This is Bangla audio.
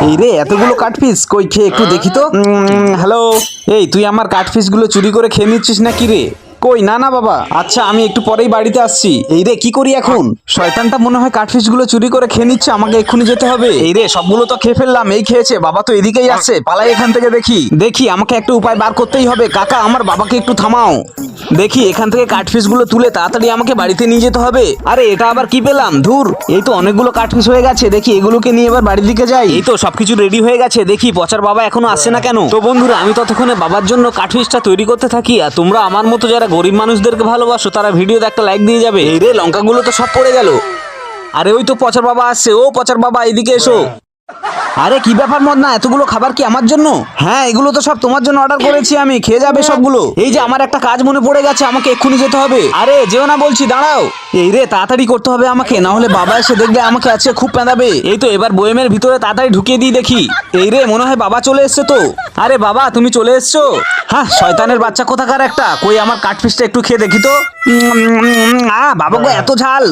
এই রে এতগুলো কাঠপিস কই খেয়ে একটু দেখি তো। হ্যালো, এই তুই আমার কাঠপিস গুলো চুরি করে খেয়ে নিচ্ছিস নাকি রে? কই না না বাবা, আচ্ছা আমি একটু পরেই বাড়িতে আসছি। এই রে কি করি এখন? শয়তানটা মনে হয় কাঠফিস গুলো চুরি করে খেয়ে নিচ্ছে, আমাকে এক্ষুনি যেতে হবে। এই রে সবগুলো তো খেয়ে ফেললাম, এই খেয়েছে, বাবা তো এদিকেই আসছে, পালাই এখান থেকে। দেখি আমাকে একটা উপায় বার করতেই হবে। কাকা আমার বাবাকে একটু থামাও। দেখি এখান থেকে কাঠফিস গুলো তুলে তাড়াতাড়ি আমাকে বাড়িতে নিয়ে যেতে হবে। আরে এটা আবার কি পেলাম, ধুর, এই তো অনেকগুলো কাঠফিস হয়ে গেছে। দেখি এগুলোকে নিয়ে এবার বাড়ির দিকে যাই। এই তো সবকিছু রেডি হয়ে গেছে, দেখি পচার বাবা এখনো আসছে না কেন। তো বন্ধুরা আমি ততক্ষণে বাবার জন্য কাঠফিসটা তৈরি করতে থাকি, আর তোমরা আমার মতো যারা গরিব মানুষদেরকে ভালোবাসো তারা ভিডিওতে একটা লাইক দিয়ে যাবে। এই রে লঙ্কাগুলো তো সব পড়ে গেল। আরে ওই তো পচার বাবা আসছে। ও পচার বাবা এদিকে এসো। আরে কি ব্যাপার মদনা, এতগুলো খাবার কি আমার জন্য? হ্যাঁ এগুলো তো সব তোমার জন্য অর্ডার করেছি আমি, খেয়ে যাবে সবগুলো। এই যে আমার একটা কাজ মনে পড়ে গেছে, আমাকে এক্ষুনি যেতে হবে। আরে যেও না বলছি, দাঁড়াও। এই রে তাড়াতাড়ি করতে হবে আমাকে, না হলে বাবা এসে দেখবে আমাকে আজকে খুব পেঁদাবে। এই তো এবার বয়েমের ভিতরে তাড়াতাড়ি ঢুকিয়ে দিই দেখি। এই রে মনে হয় বাবা চলে এসছে তো। আরে বাবা তুমি চলে এসছো? হ্যাঁ শয়তানের বাচ্চা কোথাকার একটা। কই আমার কাঠফিসটা একটু খেয়ে দেখি তো। বাবা গো এত ঝাল।